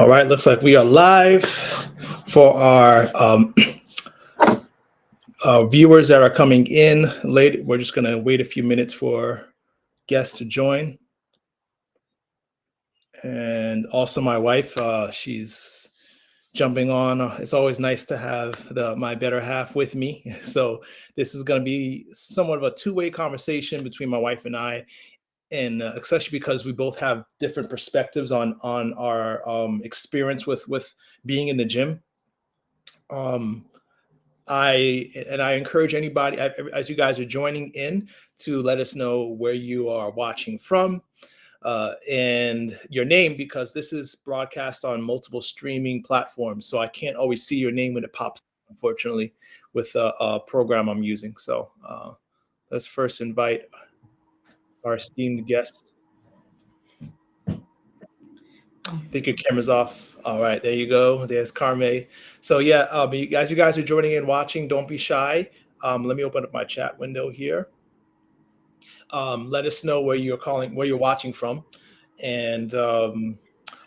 All right, looks like we are live for our viewers that are coming in late. We're just going to wait a few minutes for guests to join. And also my wife, she's jumping on. It's always nice to have my better half with me. So this is going to be somewhat of a two-way conversation between my wife and I. And especially because we both have different perspectives on our experience with being in the gym. I encourage anybody, as you guys are joining in, to let us know where you are watching from and your name, because this is broadcast on multiple streaming platforms. So I can't always see your name when it pops up, unfortunately, with a program I'm using. So let's first invite our esteemed guest. I think your camera's off. All right, there you go. There's Carme. So yeah, you guys are joining in, watching. Don't be shy. Let me open up my chat window here. Let us know where you're watching from, and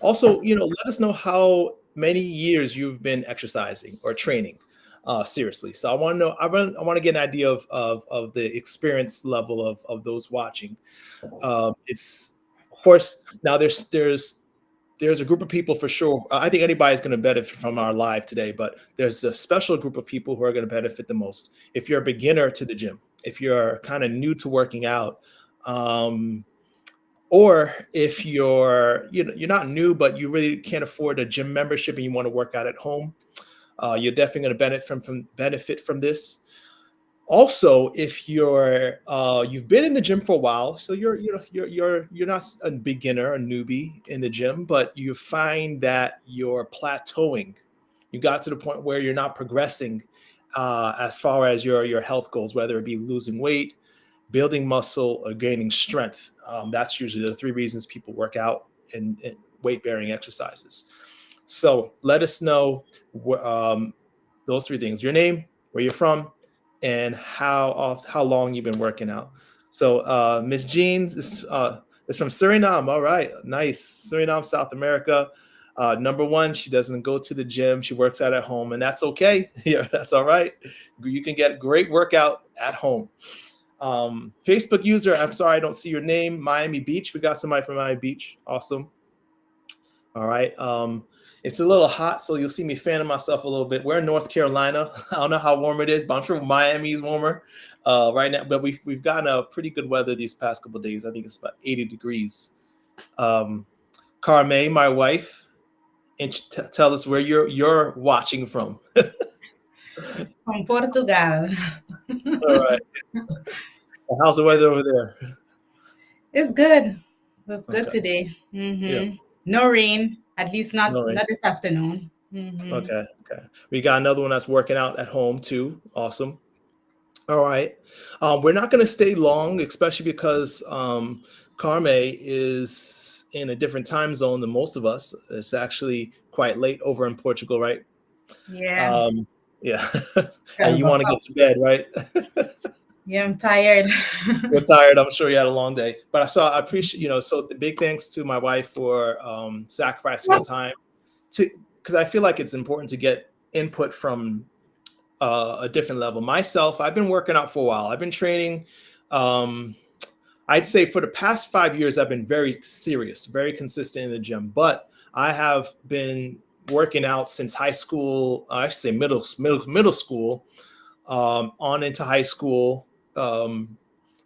also, let us know how many years you've been exercising or training. Seriously. So I want to know. I want to get an idea of the experience level of those watching. It's of course now there's a group of people for sure. I think anybody's going to benefit from our live today, but there's a special group of people who are going to benefit the most. If you're a beginner to the gym, if you're kind of new to working out, or if you're not new, but you really can't afford a gym membership and you want to work out at home, you're definitely going to benefit from this. Also, if you've been in the gym for a while, so you're not a beginner, a newbie in the gym, but you find that you're plateauing. You got to the point where you're not progressing as far as your health goals, whether it be losing weight, building muscle, or gaining strength. That's usually the three reasons people work out in weight-bearing exercises. So let us know those three things: your name, where you're from, and how long you've been working out. So Miss Jean is from Suriname. All right, nice. Suriname, South America. Number one, she doesn't go to the gym. She works out at home, and that's okay. Yeah, that's all right. You can get a great workout at home. Facebook user, I'm sorry, I don't see your name. Miami Beach. We got somebody from Miami Beach. Awesome. All right. It's a little hot, so you'll see me fanning myself a little bit. We're in North Carolina. I don't know how warm it is, but I'm sure Miami is warmer right now. But we've gotten a pretty good weather these past couple of days. I think it's about 80 degrees. Carme, my wife, and tell us where you're watching from. From Portugal. All right. How's the weather over there? It's good. It's good Okay. today. Yeah. No rain, at least No not rain. this afternoon. Okay. We got another one that's working out at home too. Awesome. All right. We're not going to stay long, especially because Carme is in a different time zone than most of us. It's actually quite late over in Portugal, right? Yeah. Yeah. And Gotta you buck want to up. get to bed, right? Yeah, I'm tired. You're tired. I'm sure you had a long day. But I appreciate, so the big thanks to my wife for sacrificing the time because I feel like it's important to get input from a different level. Myself, I've been working out for a while. I've been training. I'd say for the past 5 years, I've been very serious, very consistent in the gym. But I have been working out since high school. I should say middle school, on into high school.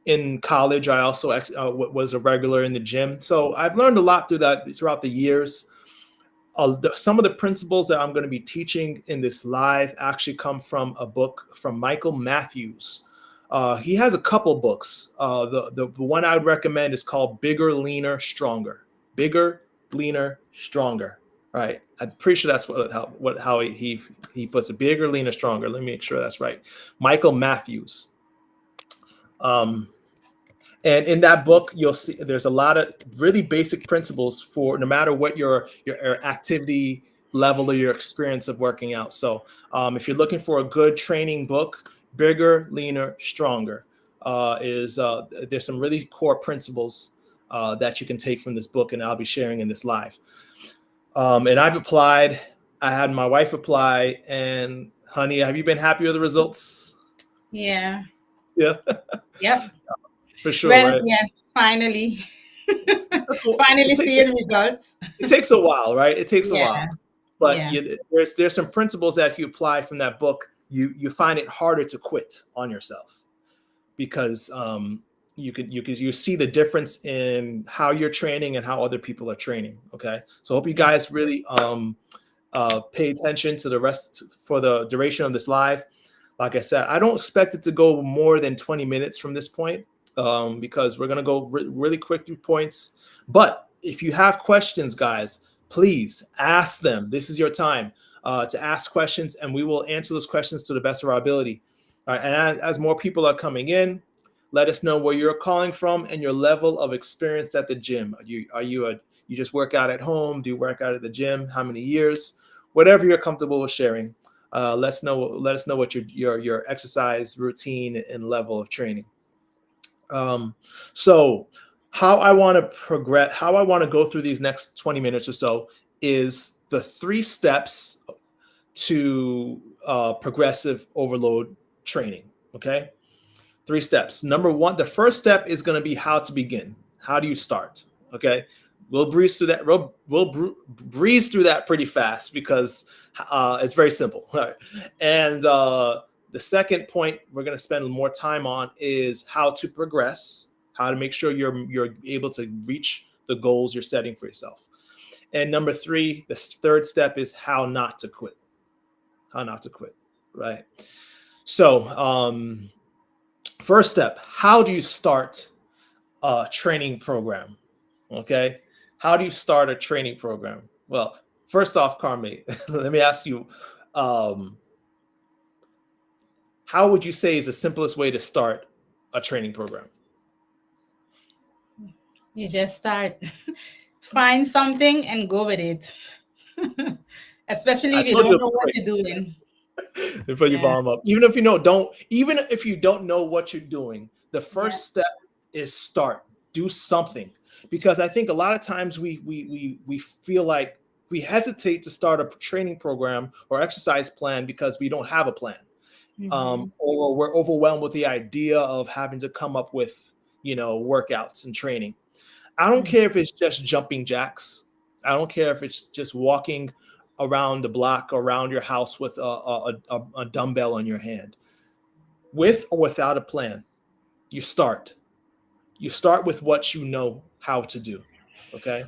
In college, I also was a regular in the gym. So I've learned a lot throughout the years. Some of the principles that I'm going to be teaching in this live actually come from a book from Michael Matthews. He has a couple books. The one I would recommend is called Bigger, Leaner, Stronger. Bigger, Leaner, Stronger. Right. I'm pretty sure that's how he puts it. Bigger, Leaner, Stronger. Let me make sure that's right. Michael Matthews. And in that book, you'll see there's a lot of really basic principles for no matter what your activity level or your experience of working out. So if you're looking for a good training book, Bigger, Leaner, Stronger there's some really core principles that you can take from this book, and I'll be sharing in this live. And I've applied. I had my wife apply, and honey, have you been happy with the results? Yeah. Yeah, Yep. for sure, Well, right? yeah, finally. It, Finally ta- seeing results. it takes a while, right? It takes a Yeah. while, but Yeah. there's some principles that if you apply from that book, you find it harder to quit on yourself because you see the difference in how you're training and how other people are training. Okay, so I hope you Yeah. guys really pay attention to the rest for the duration of this live. Like I said, I don't expect it to go more than 20 minutes from this point because we're going to go really quick through points. But if you have questions, guys, please ask them. This is your time to ask questions, and we will answer those questions to the best of our ability. All right, and as more people are coming in, let us know where you're calling from and your level of experience at the gym. You just work out at home? Do you work out at the gym? How many years? Whatever you're comfortable with sharing. Let us know. Let us know what your exercise routine and level of training. Um, so how I want to progress, how I want to go through these next 20 minutes or so is the 3 steps to progressive overload training. Okay, 3 steps. Number one, the first step is going to be how to begin. How do you start? Okay, we'll breeze through that. Breeze through that pretty fast because it's very simple. All right. And the second point we're going to spend more time on is how to progress, how to make sure you're able to reach the goals you're setting for yourself. And number three, the third step is how not to quit. How not to quit. Right. So, first step, how do you start a training program? Okay. How do you start a training program? Well, first off, Carmi, let me ask you, um, how would you say is the simplest way to start a training program? You just start. Find something and go with it. Especially I if you told don't you know it'll what be you're doing. quick to put your Yeah. volume up. Even if you don't know what you're doing, the Yeah. first step is start. Do something. Because I think a lot of times we feel like we hesitate to start a training program or exercise plan because we don't have a plan. Hmm. Or we're overwhelmed with the idea of having to come up with workouts and training. I don't care if it's just jumping jacks. I don't care if it's just walking around the block around your house with a dumbbell in your hand. With or without a plan, you start. You start with what you know how to do. Okay.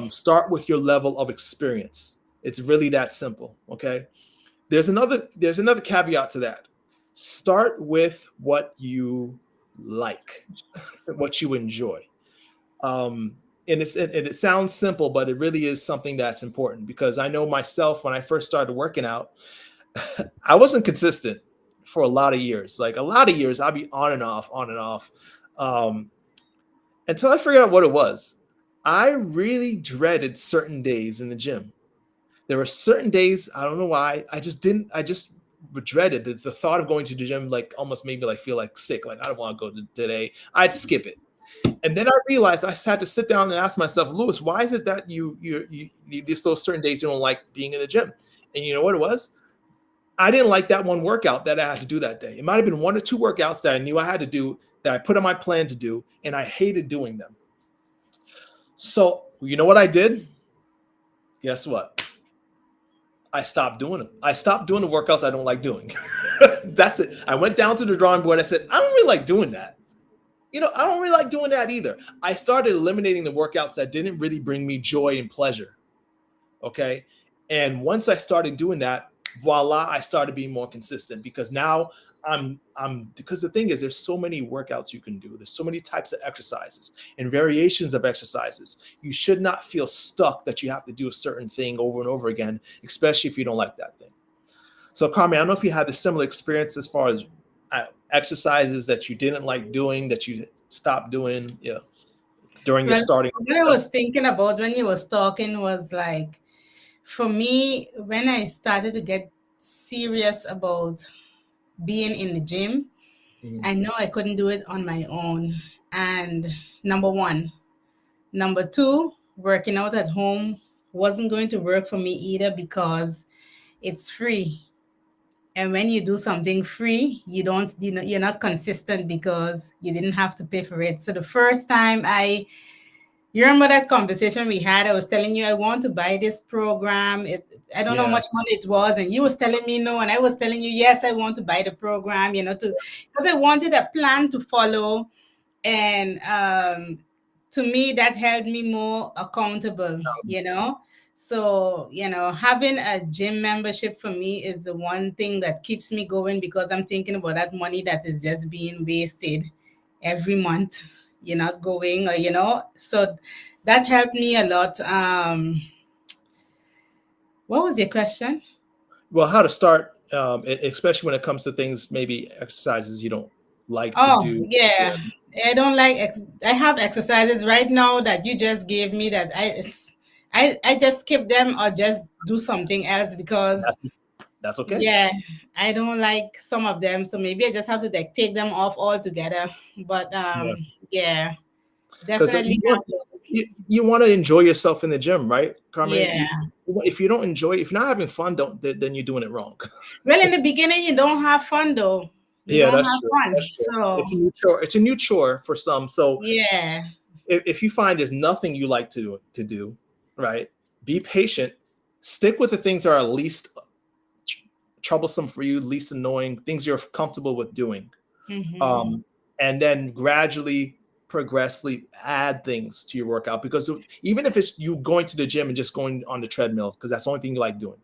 Start with your level of experience. It's really that simple. Okay. There's another caveat to that. Start with what you like, what you enjoy. Um, and it sounds simple, but it really is something that's important because I know myself when I first started working out, I wasn't consistent for a lot of years. Like a lot of years, I'd be on and off, um, until I figured out what it was. I really dreaded certain days in the gym. There were certain days, I don't know why, I just didn't. I just dreaded the thought of going to the gym. Like almost made me like feel like sick. Like I don't want to go today. I'd skip it. And then I realized I had to sit down and ask myself, Lewis, why is it that there's those certain days you don't like being in the gym? And you know what it was? I didn't like that one workout that I had to do that day. It might have been 1 or 2 workouts that I knew I had to do that I put on my plan to do, and I hated doing them. So you know what I did? Guess what? I stopped doing them. I stopped doing the workouts I don't like doing. That's it. I went down to the drawing board. I said, I don't really like doing that. I don't really like doing that either. I started eliminating the workouts that didn't really bring me joy and pleasure. Okay. And once I started doing that, voila, I started being more consistent because now because the thing is, there's so many workouts you can do. There's so many types of exercises and variations of exercises. You should not feel stuck that you have to do a certain thing over and over again, especially if you don't like that thing. So, Carmen, I don't know if you had a similar experience as far as exercises that you didn't like doing that you stopped doing, during your Well, starting what I was process. thinking about when you was talking was like, for me, when I started to get serious about being in the gym, Mhm. I know I couldn't do it on my own. And number one, number two, working out at home. wasn't going to work for me either because it's free. And when you do something free, you don't, you're not consistent because you didn't have to pay for it. So the first time you remember that conversation we had? I was telling you I want to buy this program. I don't know how Yeah. much money it was, and you was telling me no, and I was telling you yes, I want to buy the program. To because I wanted a plan to follow, and to me that held me more accountable. So having a gym membership for me is the one thing that keeps me going because I'm thinking about that money that is just being wasted every month. You're not going, or so that helped me a lot. What was your question? Well, how to start, especially when it comes to things, maybe exercises you don't like to Oh, do. Yeah. yeah. I don't like I have exercises right now that you just gave me that I just skip them or just do something else because That's that's okay. yeah, I don't like some of them, so maybe I just have to like take them off altogether. But Yeah. yeah, Because definitely have those. you want to enjoy yourself in the gym, right, Carmen? Yeah. If you don't enjoy, if you're not having fun, don't then you're doing it wrong. Well, in the beginning, you don't have fun though. You Yeah, don't that's have true. fun. That's true. So It's a new chore. It's a new chore for some. So yeah. if you find there's nothing you like to do, right? Be patient. Stick with the things that are least troublesome for you, least annoying, things you're comfortable with doing. Mm-hmm. um, and then gradually progressively add things to your workout, because even if it's you going to the gym and just going on the treadmill because that's the only thing you like doing,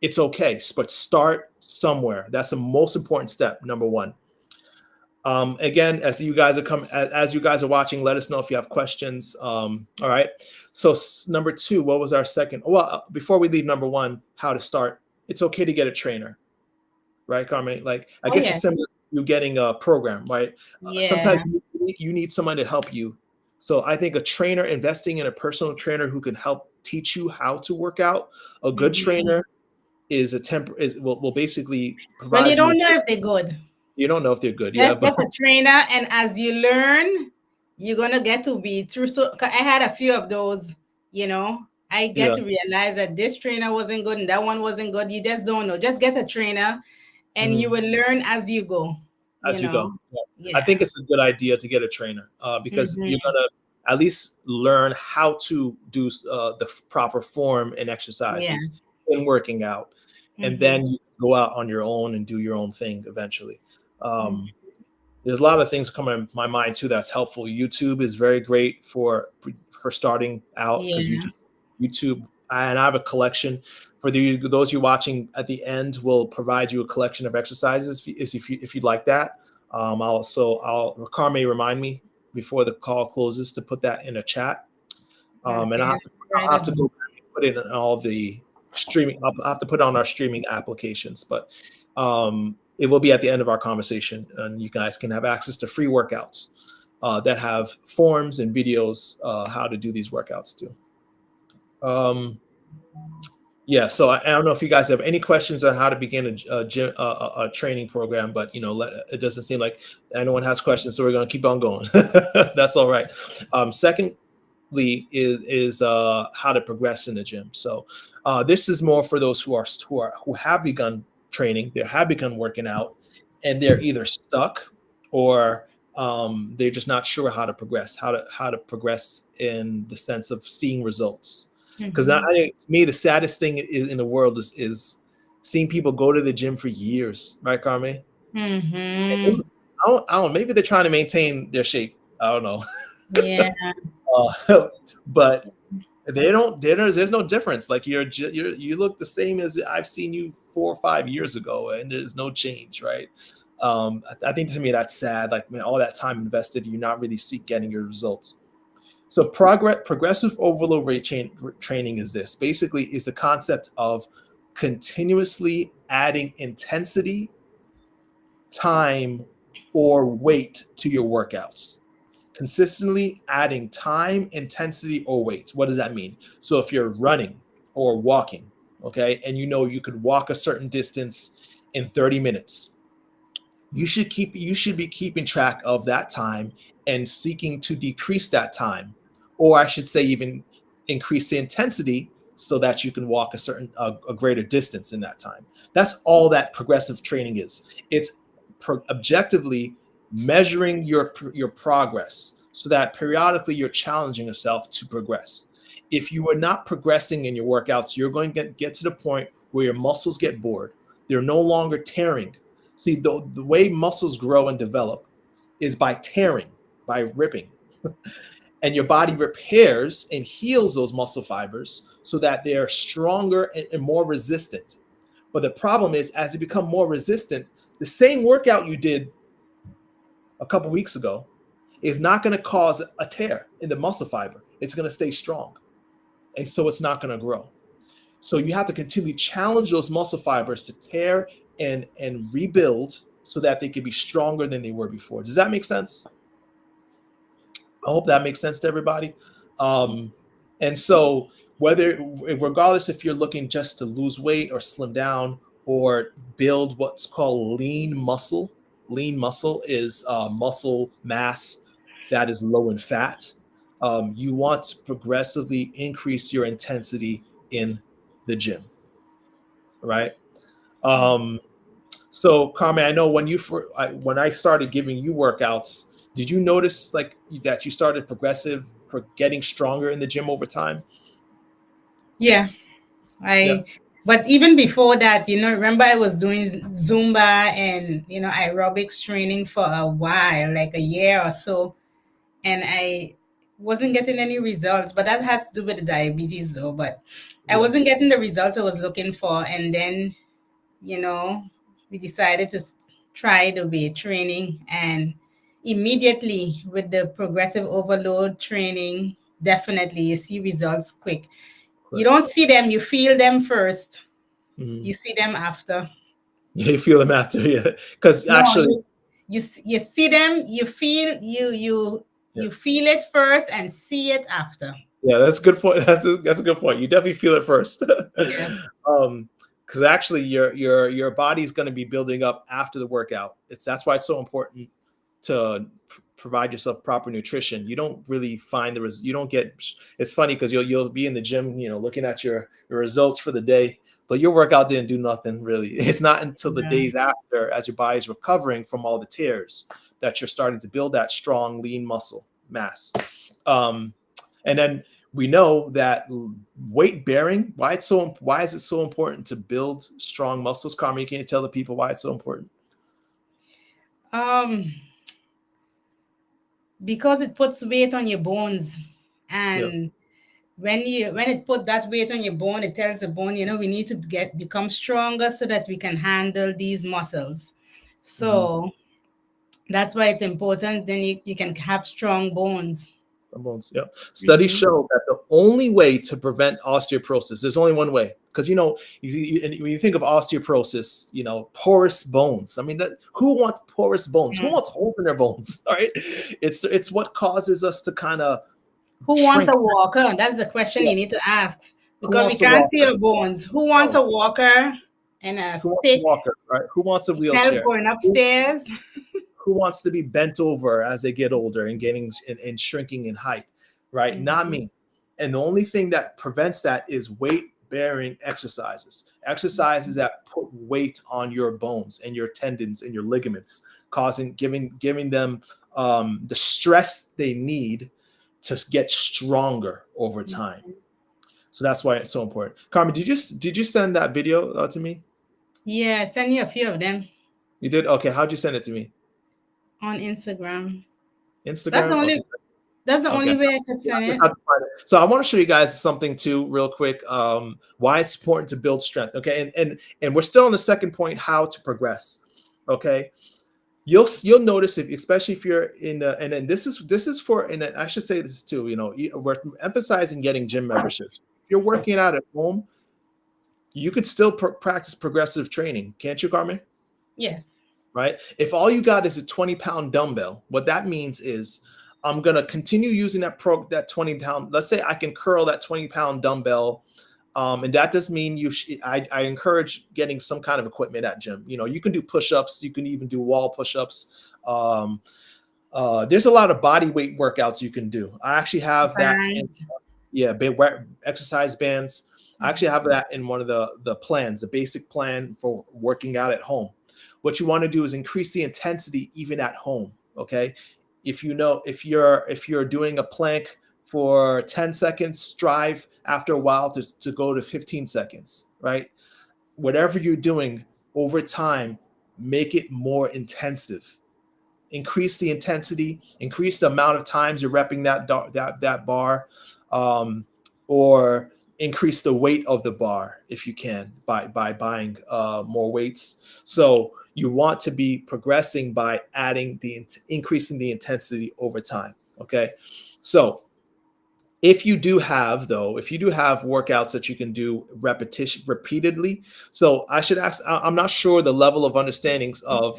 it's okay, but start somewhere. That's the most important step, number one. Again, as you guys are as you guys are watching, let us know if you have questions. All right, so number two, what was our second? Well, before we leave number one, how to start. It's okay to get a trainer, right, Carmen? Like, I Oh guess yeah. it's similar to you getting a program, right? Sometimes Yeah. you need someone to help you. So I think a trainer, investing in a personal trainer who can help teach you how to work out, a good Mm-hmm. trainer is will basically Well, you provide you. don't know if they're good. You don't know if they're good, yeah, Just but get a trainer, and as you learn, you're gonna get to be through. So 'cause I had a few of those. You know, I get yeah. to realize that this trainer wasn't good and that one wasn't good. You just don't know. Just get a trainer, and you Mhm. will learn as you go. You As you go. know. Yeah. I Yeah. think it's a good idea to get a trainer, because you're Mm-hmm. gonna at least learn how to do the proper form and exercises Yes. in working out, and Mm-hmm. then you go out on your own and do your own thing eventually. Mm-hmm. There's a lot of things coming in my mind too that's helpful. YouTube is very great for starting out, because you Yeah. just YouTube, and I have a collection for those you watching at the end. Will provide you a collection of exercises if you'd like that. I'll Carmen remind me before the call closes to put that in a chat. And Okay. Right I'll have to on. go back and put it in all the streaming. I'll have to put it on our streaming applications, but it will be at the end of our conversation, and you guys can have access to free workouts that have forms and videos how to do these workouts too. Um, yeah, so I don't know if you guys have any questions on how to begin a training program, but it doesn't seem like anyone has questions, so we're going to keep on going. That's all right. Secondly, is how to progress in the gym. So this is more for those who have begun training, they have begun working out, and they're either stuck or they're just not sure how to progress, how to progress in the sense of seeing results. Because I Mm-hmm. think, to me, the saddest thing in the world is seeing people go to the gym for years, right, Carmen? Mm-hmm. I don't. Maybe they're trying to maintain their shape. I don't know. Yeah. But there's no difference. Like you look the same as I've seen you 4 or 5 years ago, and there's no change, right? I think, to me, that's sad. Like, man, all that time invested, you're not really getting your results. So progressive overload rate training is this. Basically, is the concept of continuously adding intensity, time, or weight to your workouts. Consistently adding time, intensity, or weight. What does that mean? So if you're running or walking, okay, and you could walk a certain distance in 30 minutes, you should be keeping track of that time and seeking to decrease that time, or I should say even increase the intensity so that you can walk a greater distance in that time. That's all that progressive training is. It's objectively measuring your progress so that periodically you're challenging yourself to progress. If you are not progressing in your workouts, you're going to get to the point where your muscles get bored. They're no longer tearing. See, the way muscles grow and develop is by tearing, by ripping. And your body repairs and heals those muscle fibers so that they are stronger and more resistant. But the problem is, as they become more resistant, the same workout you did a couple weeks ago is not going to cause a tear in the muscle fiber. It's going to stay strong. And so it's not going to grow. So you have to continually challenge those muscle fibers to tear and rebuild so that they can be stronger than they were before. Does that make sense? I hope that makes sense to everybody. And so regardless if you're looking just to lose weight or slim down or build what's called lean muscle is muscle mass that is low in fat. You want to progressively increase your intensity in the gym, right? So Carmen, I know when I started giving you workouts, did you notice like that you started getting stronger in the gym over time? Yeah. Yeah. But even before that, remember I was doing Zumba and, aerobics training for a while, like a year or so. And I wasn't getting any results, but that had to do with the diabetes though. But I Yeah. wasn't getting the results I was looking for. And then, we decided to try the weight training, and immediately with the progressive overload training, definitely you see results quick. You Correct. don't see them, you feel them first. Mm-hmm. You see them after. You feel them after, yeah. Because No, actually, you see them, you feel it first and see it after. yeah, that's a good point. That's a good point. You definitely feel it first. Yeah. Because actually your body's going to be building up after the workout. That's why it's so important to provide yourself proper nutrition. You don't really find you don't get. It's funny because you'll be in the gym, looking at your results for the day, but your workout didn't do nothing really. It's not until the Yeah. days after, as your body's recovering from all the tears, that you're starting to build that strong, lean muscle mass. And then we know that weight bearing, why is it so important to build strong muscles? Carmen, can you tell the people why it's so important? Um, because it puts weight on your bones, Yeah. and when it put that weight on your bone, it tells the bone, we need to become stronger so that we can handle these muscles. Mm-hmm. So that's why it's important. Then you can have strong bones. Bones. Yeah. Studies Mm-hmm. show that the only way to prevent osteoporosis, there's only one way. Because when you think of osteoporosis, porous bones. I mean, who wants porous bones? Who wants holes in their bones? All right. It's what causes us to kind of Who wants shrink. a walker? That's the question Yeah. you need to ask, Who because we wants a can't see walker? your bones. Who wants No. a walker and a Who wants a stick walker? Right? Who wants a to help wheelchair? going Who, upstairs? who wants to be bent over as they get older and getting and shrinking in height, right? Not Mhm. me. And the only thing that prevents that is weight bearing exercises that put weight on your bones and your tendons and your ligaments, giving them the stress they need to get stronger over time. So that's why it's so important. Carmen, did you send that video to me? Yeah, send you a few of them You did? Okay. How'd you send it to me? on Instagram. That's the Instagram? Okay. only that's the Okay. only way I could Yeah, send just it. have to find it. So I want to show you guys something too, real quick. Why it's important to build strength. Okay, and we're still on the second point, how to progress. Okay, you'll notice especially if you're in, and then this is for, and I should say this too. We're emphasizing getting gym memberships. If you're working out at home, you could still practice progressive training, can't you, Carmen? Yes. Right? If all you got is a 20-pound dumbbell, what that means is I'm gonna continue using that 20-pound. Let's say I can curl that 20-pound dumbbell, and that does mean I encourage getting some kind of equipment at gym. You can do push-ups, you can even do wall push-ups. There's a lot of body weight workouts you can do. I actually have that. Bands. Yeah, exercise bands. I actually have that in one of the plans, the basic plan for working out at home. What you want to do is increase the intensity even at home. Okay, if you know if you're doing a plank for 10 seconds, strive after a while to go to 15 seconds. Right, whatever you're doing over time, make it more intensive. Increase the intensity, increase the amount of times you're repping that bar, um, or increase the weight of the bar if you can by buying more weights. So you want to be progressing by adding increasing the intensity over time. Okay, so if you do have workouts that you can do repetition repeatedly. So I should ask, I'm not sure the level of understandings of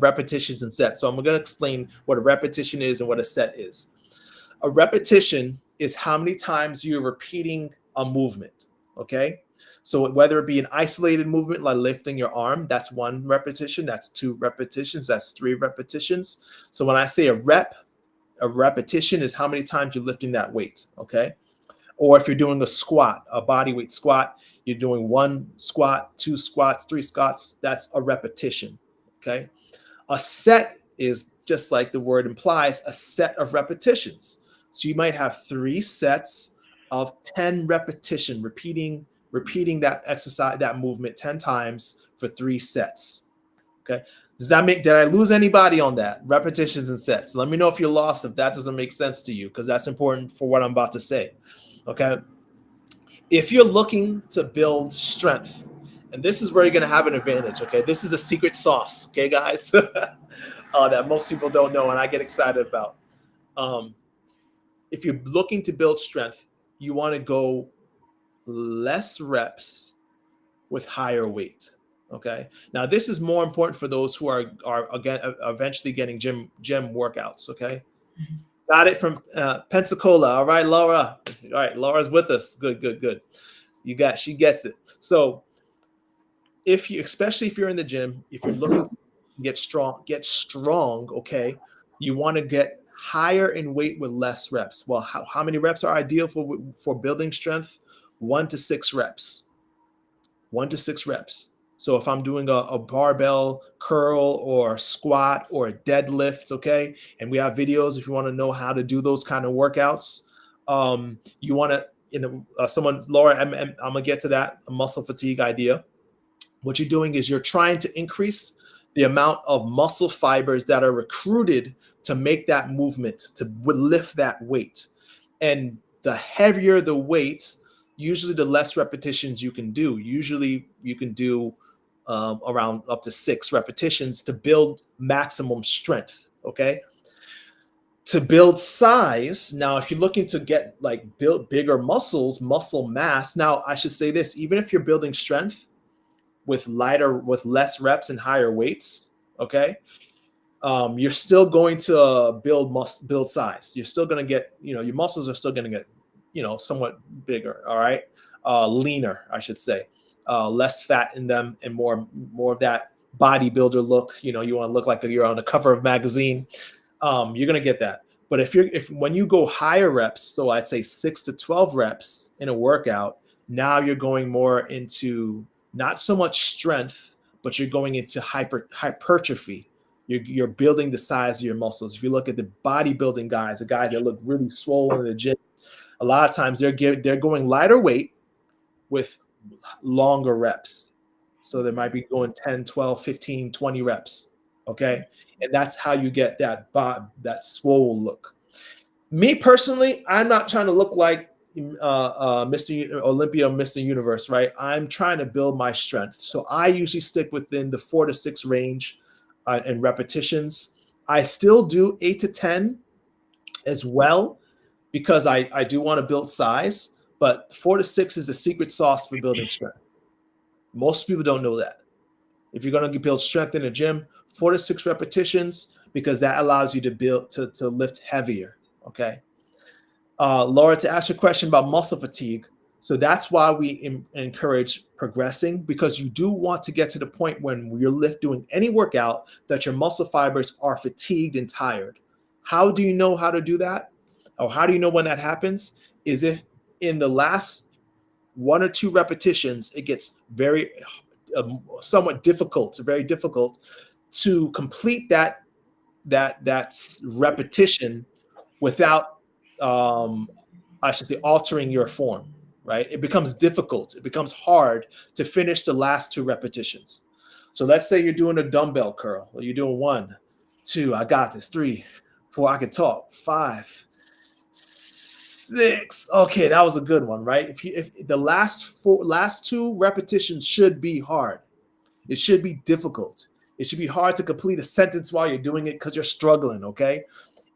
repetitions and sets, so I'm going to explain what a repetition is and what a set is. A repetition is how many times you're repeating a movement. Okay, so whether it be an isolated movement like lifting your arm, that's one repetition, that's two repetitions, that's three repetitions. So when I say a repetition is how many times you're lifting that weight. Okay, or if you're doing a squat, a body weight squat, you're doing one squat, two squats, three squats, that's a repetition. Okay, a set is just like the word implies, a set of repetitions. So you might have 3 sets of 10 repetition, repeating that exercise, that movement 10 times for 3 sets. Okay. Did I lose anybody on that? Repetitions and sets. Let me know if you're lost, if that doesn't make sense to you, because that's important for what I'm about to say. Okay. If you're looking to build strength, and this is where you're going to have an advantage. Okay. This is a secret sauce. Okay, guys, that most people don't know and I get excited about. Um, if you're looking to build strength, you want to go less reps with higher weight. Okay. Now this is more important for those who are again eventually getting gym workouts. Okay. Got it from Pensacola. All right, Laura. All right, Laura's with us. Good, good, good. She gets it. So especially if you're in the gym, if you're looking to get strong. Okay. You want to get higher in weight with less reps. Well, how many reps are ideal for building strength? 1 to 6 reps. 1 to 6 reps. So if I'm doing a barbell curl or squat or a deadlift, okay, and we have videos if you want to know how to do those kind of workouts. You want to, someone, Laura, I'm gonna get to that muscle fatigue idea. What you're doing is you're trying to increase the amount of muscle fibers that are recruited to make that movement, to lift that weight. And the heavier the weight, usually the less repetitions you can do. Usually you can do around up to 6 repetitions to build maximum strength. Okay. To build size, now if you're looking to get build bigger muscles, muscle mass, now I should say this, even if you're building strength with less reps and higher weights, okay, you're still going to build size. You're still going to get, your muscles are still going to get, somewhat bigger. All right. Leaner, I should say, less fat in them and more of that bodybuilder look. You want to look like you're on the cover of a magazine. You're going to get that. But when you go higher reps, so I'd say 6 to 12 reps in a workout, now you're going more into not so much strength, but you're going into hypertrophy. You're building the size of your muscles. If you look at the bodybuilding guys, the guys that look really swollen in the gym, a lot of times they're going lighter weight with longer reps. So they might be going 10, 12, 15, 20 reps. Okay. And that's how you get that swole look. Me personally, I'm not trying to look like Mr. Olympia, Mr. Universe, right? I'm trying to build my strength. So I usually stick within the 4 to 6 range in repetitions. I still do 8 to 10 as well because I do want to build size, but 4 to 6 is the secret sauce for building strength. Most people don't know that. If you're going to build strength in the gym, 4 to 6 repetitions, because that allows you to lift heavier. Okay. Laura, to ask your question about muscle fatigue. So that's why we encourage progressing, because you do want to get to the point when you're doing any workout that your muscle fibers are fatigued and tired. How do you know how to do that? Or how do you know when that happens? Is if in the last one or two repetitions, it gets very somewhat difficult, very difficult to complete that repetition without, um, I should say, altering your form. Right? It becomes difficult. It becomes hard to finish the last two repetitions. So let's say you're doing a dumbbell curl, or you're doing 1, 2, I got this, 3, 4, I can talk, 5, 6. Okay, that was a good one, right? If the last two repetitions should be hard, it should be difficult. It should be hard to complete a sentence while you're doing it because you're struggling. Okay,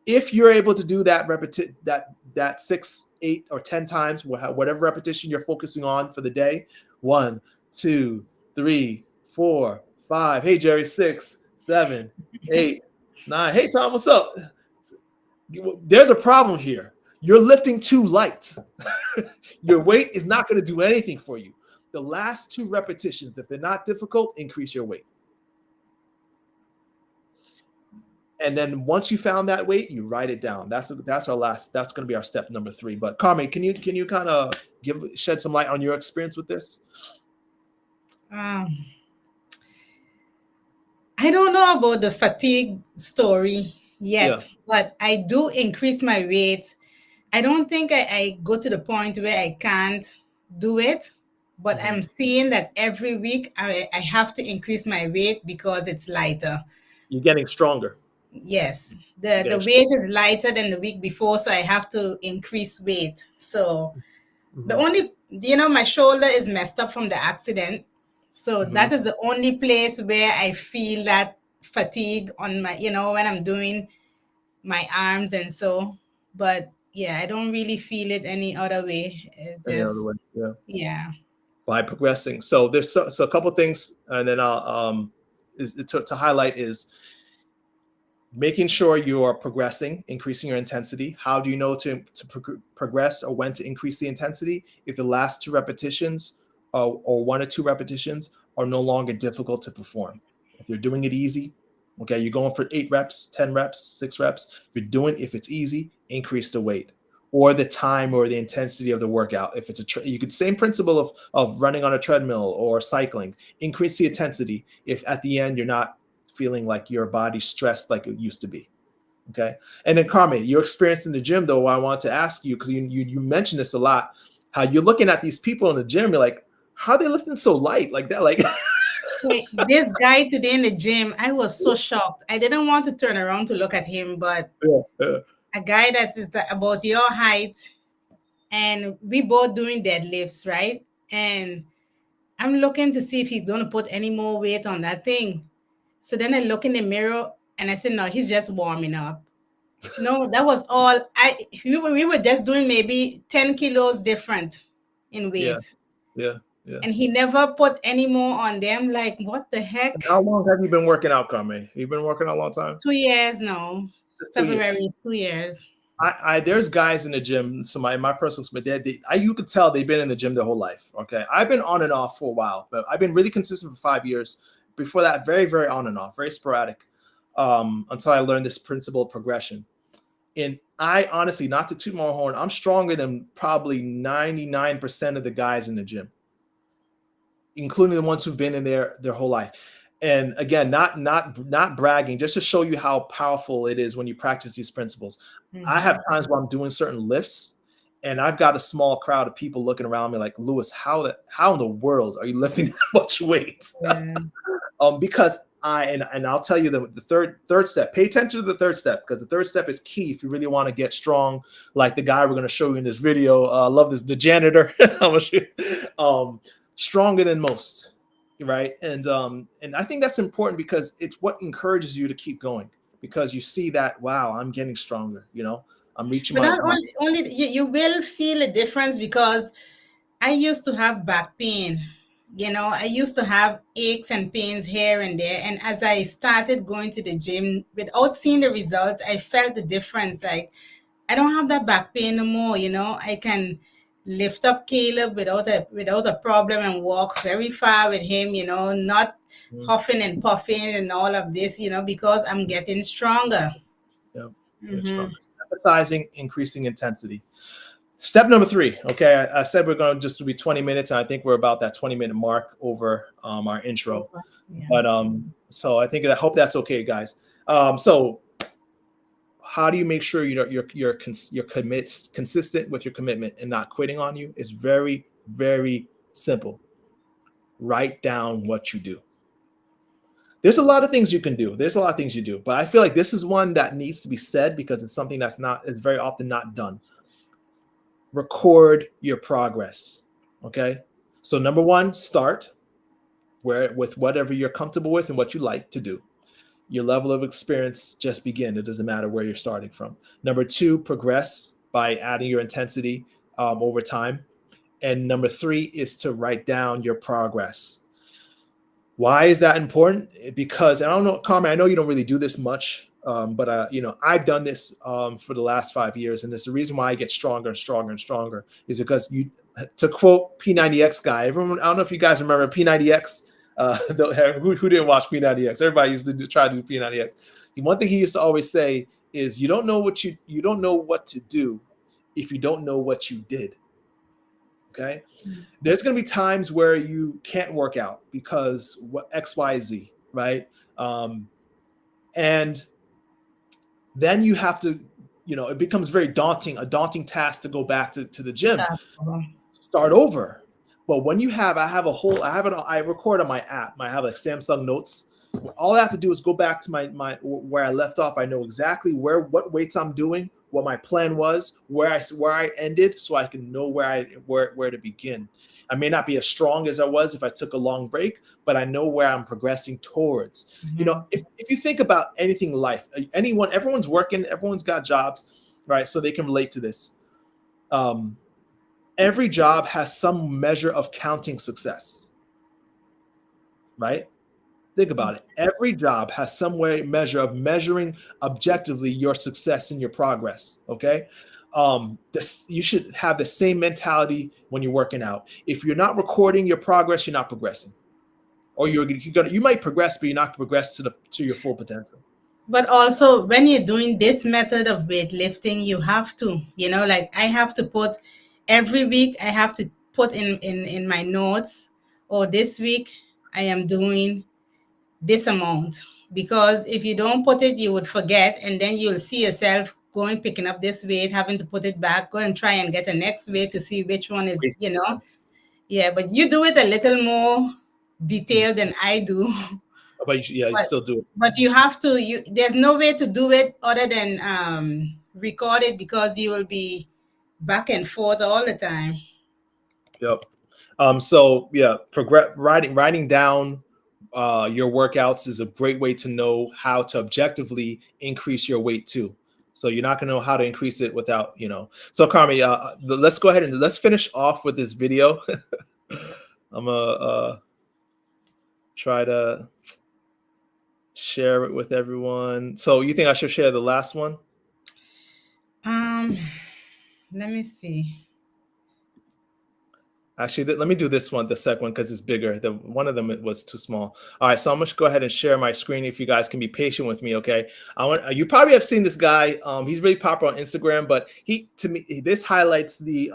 if you're able to do that 6, 8, or 10 times, whatever repetition you're focusing on for the day, 1, 2, 3, 4, 5. Hey Jerry, 6, 7, 8, 9. Hey Tom, what's up? There's a problem here. You're lifting too light. Your weight is not going to do anything for you. The last two repetitions, if they're not difficult, increase your weight. And then once you found that weight, you write it down. That's going to be our step number 3. But Carmen, can you kind of shed some light on your experience with this? I don't know about the fatigue story yet, but I do increase my weight. I don't think I go to the point where I can't do it, but I'm seeing that every week I have to increase my weight because it's lighter. You're getting stronger. Yes, the weight is lighter than the week before, so I have to increase weight. So the only, my shoulder is messed up from the accident. So that is the only place where I feel that fatigue on my, when I'm doing my arms and so. But yeah, I don't really feel it any other way. It's Any other just, way, yeah. By progressing. So there's a couple things, and then I'll to highlight is making sure you are progressing, increasing your intensity. How do you know to progress or when to increase the intensity? If the last two repetitions or 1 or 2 repetitions are no longer difficult to perform. If you're doing it easy, okay, you're going for 8 reps, 10 reps, 6 reps. If it's easy, increase the weight or the time or the intensity of the workout. If it's you could same principle of running on a treadmill or cycling, increase the intensity if at the end you're not feeling like your body's stressed like it used to be. Okay. And then Carmen, your experience in the gym, though, I want to ask you, because you mentioned this a lot, how you're looking at these people in the gym, you're like, how are they lifting so light like that? Like this guy today in the gym, I was so shocked. I didn't want to turn around to look at him, but a guy that is about your height, and we both doing deadlifts, right? And I'm looking to see if he's going to put any more weight on that thing. So then I look in the mirror and I said, no, he's just warming up. No, that was all. We were just doing maybe 10 kilos different in weight. Yeah. And he never put any more on them. Like, what the heck? How long have you been working out, Carmen? You've been working out a long time? 2 years now. February is 2 years. There's guys in the gym. So my personal experience, you could tell they've been in the gym their whole life. Okay, I've been on and off for a while, but I've been really consistent for 5 years. Before that, very, very on and off, very sporadic, until I learned this principle of progression. And I honestly, not to toot my horn, I'm stronger than probably 99% of the guys in the gym, including the ones who've been in there their whole life. And again, not bragging, just to show you how powerful it is when you practice these principles. I have times where I'm doing certain lifts and I've got a small crowd of people looking around me like, Lewis, how in the world are you lifting that much weight? Because I'll tell you the third step, pay attention to the third step, because the third step is key if you really want to get strong, like the guy we're going to show you in this video. I love this, the janitor. Stronger than most. Right. And I think that's important because it's what encourages you to keep going, because you see that, wow, I'm getting stronger, I'm reaching but only you will feel a difference, because I used to have back pain. I used to have aches and pains here and there. And as I started going to the gym without seeing the results, I felt the difference. Like, I don't have that back pain no more. I can lift up Caleb without a problem and walk very far with him, not huffing and puffing and all of this, because I'm getting stronger. Stronger. Emphasizing increasing intensity. Step number three. Okay, I said we're going to just be 20 minutes, and I think we're about that 20-minute mark over our intro. Over. Yeah. But so I hope that's okay, guys. So how do you make sure you're consistent with your commitment and not quitting on you? It's very, very simple. Write down what you do. There's a lot of things you can do. There's a lot of things you do, but I feel like this is one that needs to be said because it's something is very often not done. Record your progress. Okay. So number one, start with whatever you're comfortable with and what you like to do. Your level of experience, just begin. It doesn't matter where you're starting from. Number two, progress by adding your intensity over time. And number three is to write down your progress. Why is that important? Because, and I don't know, Carmen, I know you don't really do this much, but I've done this for the last 5 years, and it's the reason why I get stronger and stronger and stronger is because to quote P90X guy, everyone, I don't know if you guys remember P90X, who didn't watch P90X? Everybody used to try to do P90X. One thing he used to always say is, you don't know what to do if you don't know what you did. Okay. There's going to be times where you can't work out because what X, Y, Z, right? And then you have to, it becomes a daunting task to go back to the gym, start over. But when I record on my app. I have like Samsung Notes. All I have to do is go back to my where I left off. I know exactly what weights I'm doing, what my plan was, where I ended, so I can know where to begin. I may not be as strong as I was if I took a long break, but I know where I'm progressing towards. Mm-hmm. If you think about anything in life, everyone's working, everyone's got jobs, right? So they can relate to this. Every job has some measure of counting success, right? Think about it. Every job has some measure of measuring objectively your success and your progress. Okay. You should have the same mentality when you're working out. If you're not recording your progress, you're not progressing. Or you might progress, but you're not progress to your full potential. But also when you're doing this method of weightlifting, you have to, like I have to put every week, I have to put in my notes, or this week I am doing this amount, because if you don't put it, you would forget, and then you'll see yourself picking up this weight, having to put it back, go and try and get the next weight to see which one is, yeah, but you do it a little more detailed than I do. But you still do it. But you have to, there's no way to do it other than record it, because you will be back and forth all the time. Yep. So yeah, writing down your workouts is a great way to know how to objectively increase your weight too. So you're not going to know how to increase it without, So Carmi, let's go ahead and let's finish off with this video. I'm gonna try to share it with everyone. So you think I should share the last one? Let me see. Actually, let me do this one, the second one, because it's bigger. One of them was too small. All right, so I'm going to go ahead and share my screen if you guys can be patient with me, okay? You probably have seen this guy. He's really popular on Instagram, but to me, this highlights the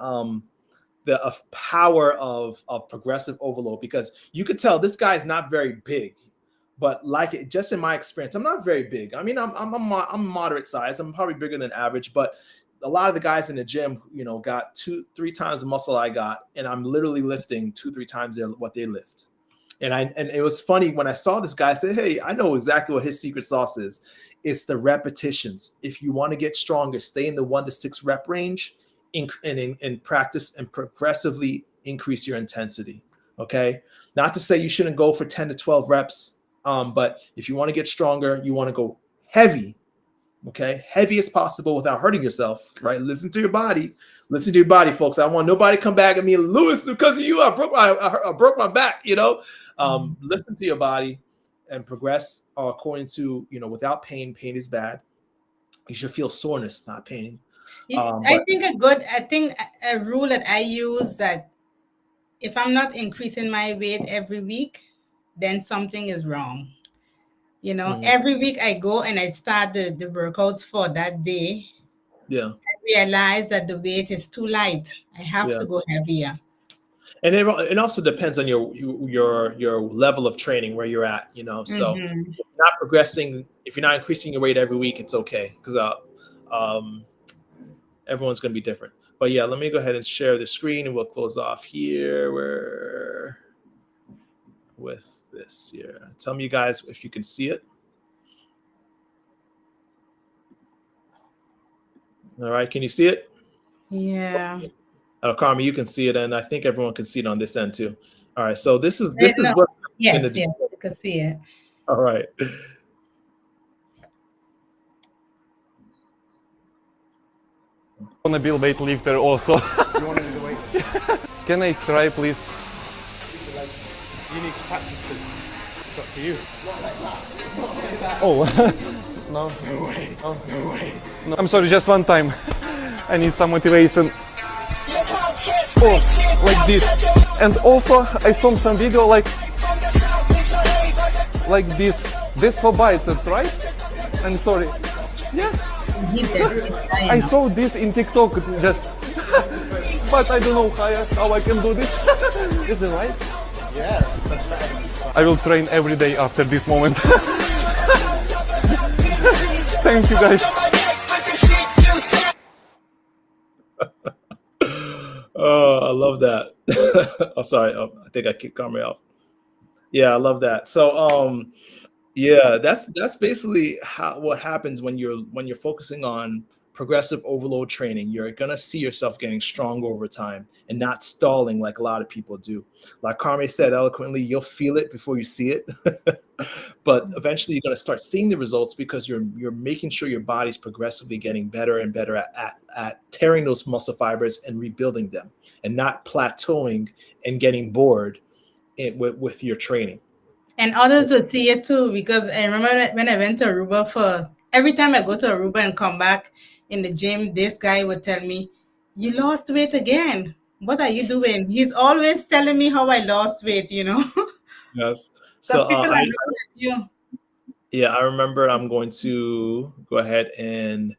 power of progressive overload, because you could tell this guy is not very big, but just in my experience, I'm not very big. I mean, I'm moderate size. I'm probably bigger than average, but a lot of the guys in the gym, got 2-3 times the muscle I got, and I'm literally lifting 2-3 times what they lift. And it was funny when I saw this guy, I said, hey, I know exactly what his secret sauce is. It's the repetitions. If you want to get stronger, stay in the 1 to 6 rep range and practice and progressively increase your intensity. Okay. Not to say you shouldn't go for 10 to 12 reps. But if you want to get stronger, you want to go heavy. Okay, heavy as possible without hurting yourself, right? Listen to your body, folks. I don't want nobody come back at me, Lewis, because of you, I broke my back. Listen to your body and progress according to, without pain. Pain is bad. You should feel soreness, not pain. I think a rule that I use, that if I'm not increasing my weight every week, then something is wrong. Every week I go and I start the workouts for that day. Yeah. I realize that the weight is too light. I have Yeah. to go heavier. And it also depends on your level of training, where you're at, so Mm-hmm. if you're not progressing, if you're not increasing your weight every week, it's okay, because um, everyone's going to be different. But yeah, let me go ahead and share the screen, and we'll close off here with this here. Tell me, you guys, if you can see it. All right, can you see it? Yeah. Carmen, you can see it, and I think everyone can see it on this end too. All right, so this is No. what I'm Yes, going to do. yes, I can see it. All right. On a bill weightlifter also. You want to do the weight? Can I try, please? You need to practice this. It's up to you. Oh, no. No way. No. No way. No, I'm sorry, just one time. I need some motivation. Oh, like this. And also, I saw some video like this. That's for biceps, right? I'm sorry. Yeah. I saw this in TikTok just, but I don't know how I can do this. Is it right? Yeah. I will train every day after this moment. Thank you, guys. Oh, I love that. Oh, sorry. Oh, I think I kicked Carmen off. Yeah, I love that. So, yeah, that's basically what happens when you're focusing on progressive overload training. You're gonna see yourself getting stronger over time and not stalling like a lot of people do. Like Carmen said eloquently, you'll feel it before you see it, but eventually you're gonna start seeing the results because you're making sure your body's progressively getting better and better at tearing those muscle fibers and rebuilding them, and not plateauing and getting bored with your training. And others will see it too, because I remember when I went to Aruba first, every time I go to Aruba and come back in the gym, this guy would tell me, "You lost weight again. What are you doing?" He's always telling me how I lost weight, Yes. Because So people are looking at you. yeah, I remember. I'm going to go ahead and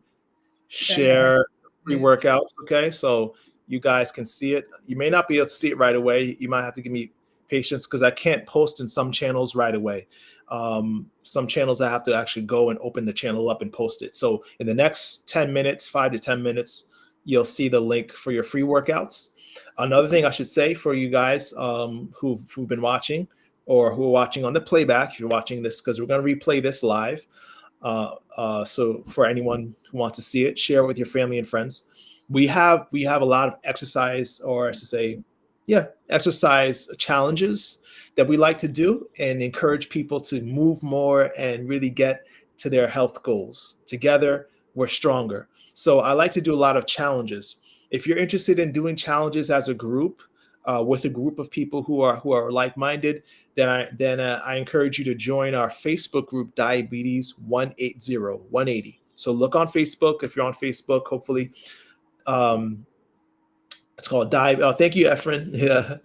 Send it. share free workouts. Okay, so you guys can see it. You may not be able to see it right away. You might have to give me patience because I can't post in some channels right away. Some channels I have to actually go and open the channel up and post it. So in the next 10 minutes, 5 to 10 minutes, you'll see the link for your free workouts. Another thing I should say for you guys who've been watching, or who are watching on the playback, if you're watching this, because we're going to replay this live. So for anyone who wants to see it, share it with your family and friends. We have a lot of exercise, or I should say, yeah, exercise challenges that we like to do and encourage people to move more and really get to their health goals. Together, we're stronger. So I like to do a lot of challenges. If you're interested in doing challenges as a group, with a group of people who are like-minded, then I encourage you to join our Facebook group, Diabetes 180. So look on Facebook if you're on Facebook. Hopefully, it's called Dive. Oh, thank you, Efren. Yeah,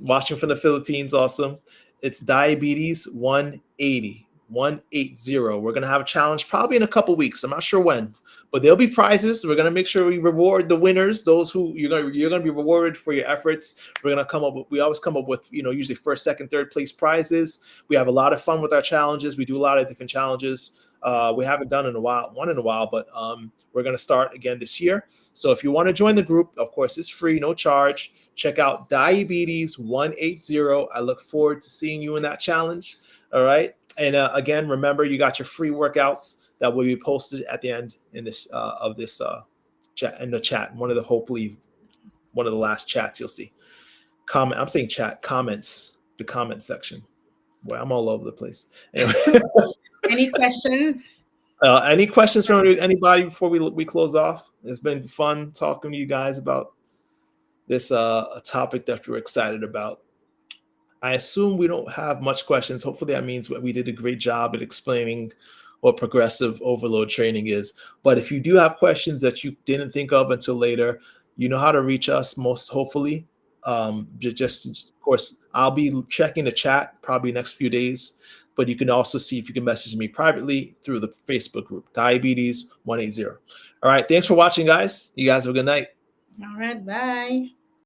watching from the Philippines, awesome. It's Diabetes 180. 180. We're gonna have a challenge probably in a couple weeks. I'm not sure when, but there'll be prizes. We're gonna make sure we reward the winners, those who you're gonna be rewarded for your efforts. We always come up with, usually first, second, third place prizes. We have a lot of fun with our challenges. We do a lot of different challenges. We haven't done one in a while, but we're gonna start again this year. So if you want to join the group, of course, it's free, no charge. Check out Diabetes 180. I look forward to seeing you in that challenge. All right. And again, remember, you got your free workouts that will be posted at the end in this chat, in the chat. Hopefully one of the last chats you'll see. I'm saying chat, comments, the comment section. Boy, I'm all over the place. Anyway. Any questions? Any questions from anybody before we close off? It's been fun talking to you guys about this a topic that we're excited about. I assume we don't have much questions. Hopefully that means we did a great job at explaining what progressive overload training is. But if you do have questions that you didn't think of until later, you know how to reach us, most hopefully. Just of course, I'll be checking the chat probably next few days but you can also see if you can message me privately through the Facebook group, Diabetes 180. All right. Thanks for watching, guys. You guys have a good night. All right. Bye.